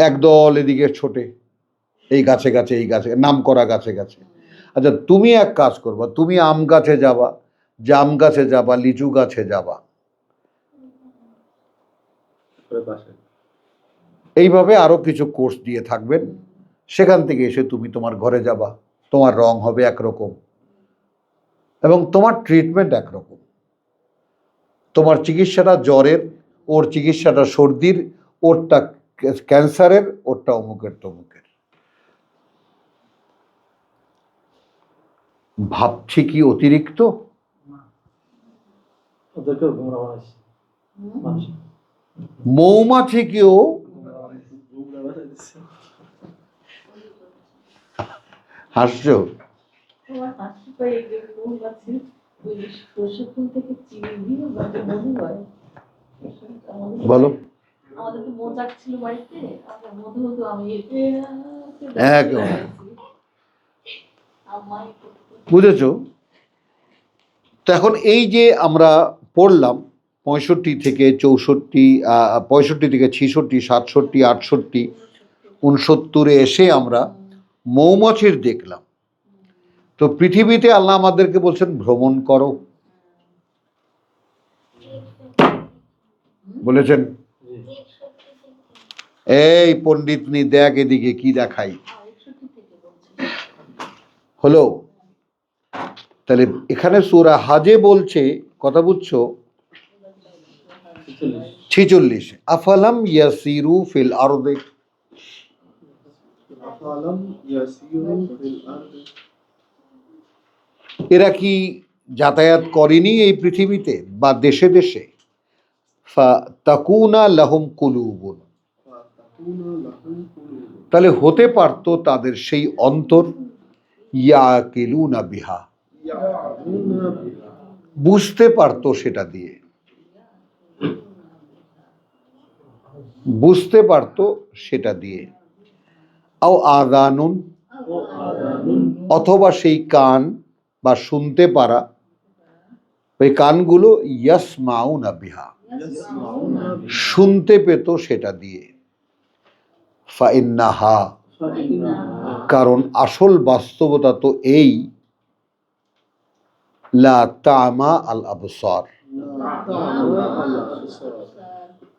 একদল এদিকে ছোটে, এই গাছে গাছে, এই গাছে নাম করা গাছে গাছে। আচ্ছা তুমি এক কাজ করবা, তুমি আম গাছে যাবা, জাম গাছে যাবা, লিচু গাছে যাবা। এইভাবে আরো কিছু কোর্স দিয়ে থাকবেন। সেখান থেকে এসে তুমি তোমার ঘরে যাবা, তোমার রং হবে একরকম এবং তোমার ট্রিটমেন্ট একরকম। তোমার চিকিৎসাটা জ্বরের, ওর চিকিৎসাটা সর্দির, ওরটা ক্যান্সারের, ওরটা অমুকের তমুকের। ভাবছি কি অতিরিক্ত? ওদেরকেও গুমরা বানাইছে মানুষ। মৌমাছিকেও হাসছো? বলো। বুঝেছো? তো এখন এই যে আমরা পড়লাম 65 থেকে 64, 65 থেকে 66, 67, 68, 69 এসে আমরা মৌমাছির দেখলাম। তো পৃথিবীতে আল্লাহ আমাদেরকে বলছেন ভ্রমণ করো, বলেছেন। এই পণ্ডিতনি দেখ এদিকে কি দেখাই হলো। তাহলে এখানে সূরা হাজে বলছে, কথা বুঝছো, 46 আফালাম ইয়াসিরু ফিল আরদে, এরা কি যাতায়াত করেনি এই পৃথিবীতে বা দেশে দেশে? ফাতাকুনা লাহুম কুলুবুন, তাহলে হতে পারতো তাদের সেই অন্তর, ইয়াকিলুনা বিহা, বুঝতে পারতো সেটা দিয়ে, বুঝতে পারতো সেটা দিয়ে। আও আযানুন, অথবা সেই কান বা শুনতে পারা, ওই কানগুলো ইয়াসমাউনা বিহা, শুনতে পেত সেটা দিয়ে। ফাইন্নাহা, কারণ আসল বাস্তবতা তো এই, লা তামা আল আবসার,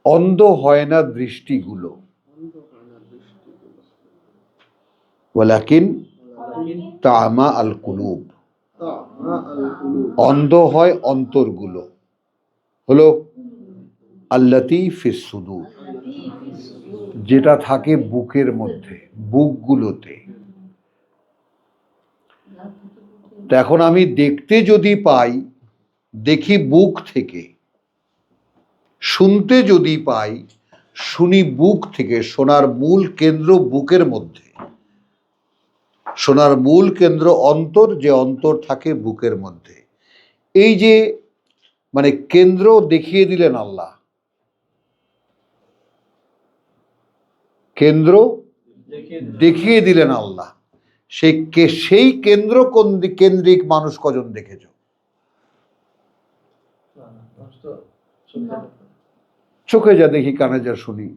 অন্ধ হয় না দৃষ্টিগুলো, ওয়ালাকিন তামা আল কুলুব, অন্ধ হয় অন্তরগুলো। হলো আল্লাতী ফিস সুদূর, যেটা থাকে বুকের মধ্যে, বুকগুলোতে। তো এখন আমি দেখতে যদি পাই, দেখি বুক থেকে, শুনতে যদি পাই, শুনি বুক থেকে। শোনার মূল কেন্দ্র বুকের মধ্যে, শোনার মূল কেন্দ্র অন্তর, যে অন্তর থাকে বুকের মধ্যে। এই যে মানে কেন্দ্র দেখিয়ে দিলেন আল্লাহ, কেন্দ্র দেখিয়ে দিলেন আল্লাহ। সেই কেন্দ্র কেন্দ্রিক মানুষ কজন দেখেছ? চোখে যা দেখি, কানে যা শুনি,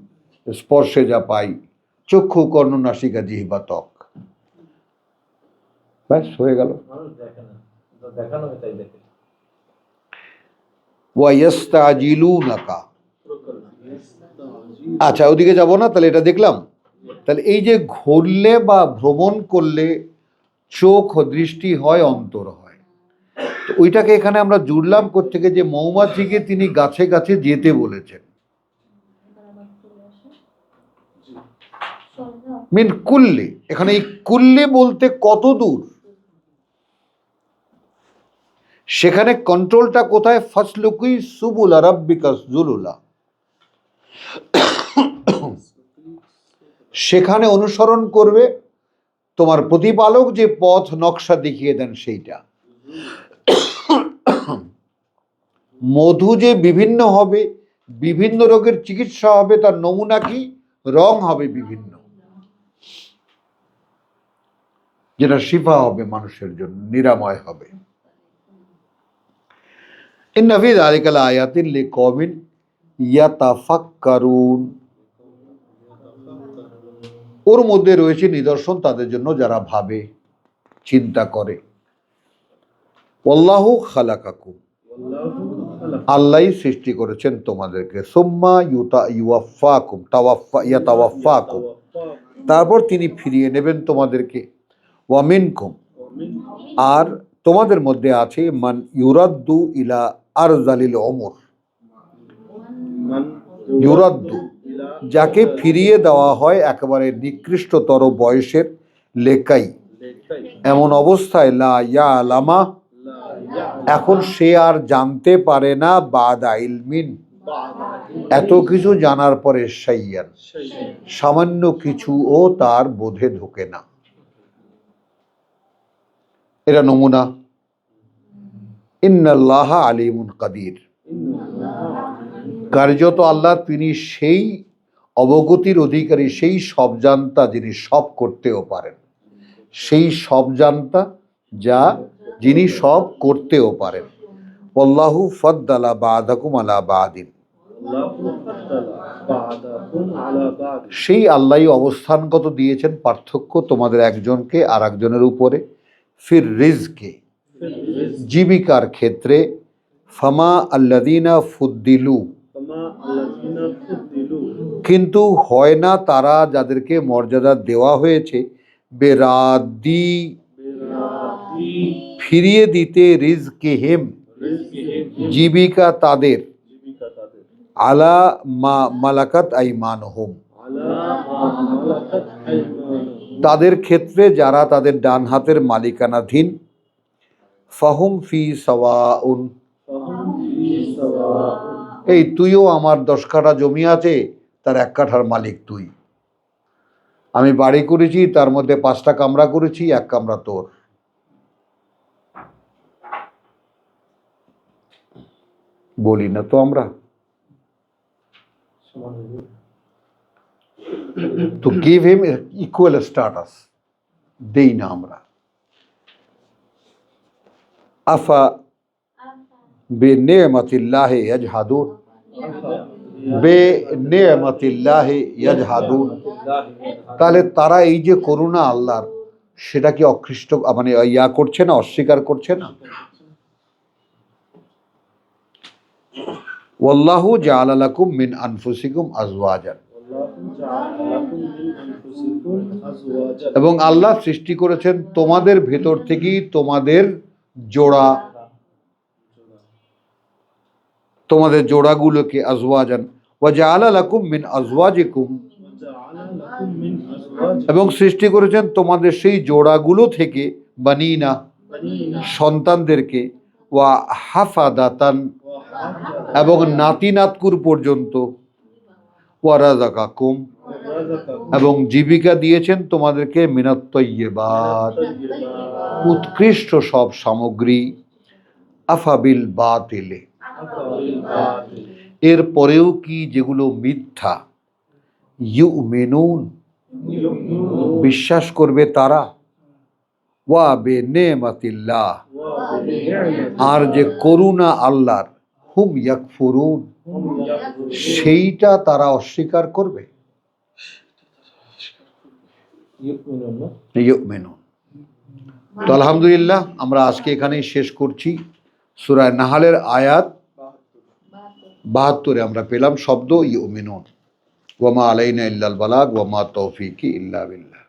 স্পর্শে যা পাই, চক্ষু কর্ণ নাসিকা জিহ্বা ত্বক, ব্যাস হয়ে গেল। ওয়াইয়াস্তাজিলুনাকা, আচ্ছা ওদিকে যাব না, তাহলে এটা দেখলাম। তাহলে এই যে ঘুরলে বা ভ্রমণ করলে চোখ দৃষ্টি হয়, অন্তর হয়, তো ওইটাকে এখানে আমরা জুড়লাম কোত্থেকে, যে মৌমাছিকে তিনি গাছে গাছে যেতে বলেছেন। মিন কুল্লি, এখানে এই কুল্লি বলতে কত দূর, সেখানে কন্ট্রোলটা কোথায়? ফাসলুকি সুবুলা রাব্বিকা যুলুলা, সেখানে অনুসরণ করবে, তোমার প্রতিপালক যে পথ নকশা দেখিয়ে দেন সেইটা। মধু যে বিভিন্ন হবে, বিভিন্ন রোগের চিকিৎসা হবে, তার নমুনা কি? রং হবে বিভিন্ন, যেটা শিফা হবে মানুষের জন্য, নিরাময় হবে। ইন্না ফি যালিকা লাআয়াতিন লিকওমিন ইয়াতাফাক্কারুন, ওর মধ্যে রয়েছে নিদর্শন তাদের জন্য যারা ভাবে, চিন্তা করে। ওয়াল্লাহু খালাকাকুম, আল্লাহই সৃষ্টি করেছেন তোমাদেরকে। সুম্মা ইউওয়াফাকুম, ইয়াতাওয়াফাকুম, তারপর তিনি ফিরিয়ে নেবেন তোমাদেরকে। ওয়া মিনকুম, আর তোমাদের মধ্যে আছে মান ইউরাদ্দু ইলা আরজালিল উমর, ইউরাদ্দু, যাকে ফিরিয়ে দেওয়া হয় একেবারে নিকৃষ্টতর বয়সের, লেকাই, এমন অবস্থায়, লা ইয়ালামা, এখন সে আর জানতে পারে না, বাদা ইলমিন, এত কিছু জানার পরে, শাইয়ান, সামান্য কিছুও তার বোধে ঢোকে না। এটা নমুনা। ইন্নাল্লাহা আলিমুন কাদির, কার্যত আল্লাহ তিনি সেই অবগতির অধিকারী, সেই সব জানতা, যিনি সব করতেও পারেন, সেই সব জানতা যা যিনি সব করতেও পারেন। আল্লাহু ফাদ্দালা বাদাকুম আলা বাদিন, সেই আল্লাহই অবস্থানগত দিয়েছেন পার্থক্য তোমাদের একজনকে আর একজনের উপরে। ফির রিজকে, জীবিকার ক্ষেত্রে। ফামা আল্লাযীনা ফুদ্দিলু, কিন্তু হয় না তারা যাদেরকে মর্যাদা দেওয়া হয়েছে, বেরাদি, ফিরিয়ে দিতে, রিজকিহিম, জীবিকা তাদের, আলা মা মালাকাত আইমানুহুম, তাদের ক্ষেত্রে যারা তাদের ডান হাতের মালিকানাধীন। ফাহুম ফি সাওয়াউন, এই তুইও, আমার 10 কাঠা জমি আছে, তার 1 কাঠার মালিক তুই। আমি বাড়ি করেছি, তার মধ্যে 5টা কামরা করেছি, 1 কামরা তোর। বলি না তো আমরা? তো give him equal status দেই না আমরা। আফা বিনিয়ামাতিল্লাহি ইয়াজহাদুন, বিনিয়ামাতিল্লাহি ইয়াজহাদুন, তাহলে তারা এই যে করুণা আল্লাহর, সেটা কি অখ্রিষ্ট মানে করছে না, অস্বীকার করছে না? ওয়াল্লাহু জাআলা লাকুম মিন আনফুসিকুম আজওয়াজান, এবং আল্লাহ সৃষ্টি করেছেন তোমাদের ভেতর থেকেই তোমাদের জোড়া, তোমাদের জোড়াগুলোকে, আজওয়াজান। ওয়া জাআলা লাকুম মিন আজওয়াজিকুম, এবং সৃষ্টি করেছেন তোমাদের সেই জোড়াগুলো থেকে, বানিনা, সন্তানদেরকে, ওয়া হাফাদাতান, এবং নাতি নাতকুর পর্যন্ত, ওয়া রাযাকাকুম, এবং জীবিকা দিয়েছেন তোমাদেরকে, মিনাত তাইয়্যিবাত, উৎকৃষ্ট সব সামগ্রী। আফাবিল বাতিলে, এর পরেও কি যেগুলো মিথ্যা, ইউমিনুন, বিশ্বাস করবে তারা, ওয়া বিনিয়ামাতিল্লাহ, আর যে করুণা আল্লাহর, হুম ইয়াকফুরুন, সেইটা তারা অস্বীকার করবে। ইউমিনুন। তো আলহামদুলিল্লাহ, আমরা আজকে এখানেই শেষ করছি। সূরা নাহলের আয়াত 72 আমরা পেলাম শব্দ ইউমিনুন। ওয়া মা আলাইনা ইল্লাল বালাগ ওয়া মা তৌফিকি ইল্লা বিল্লাহ।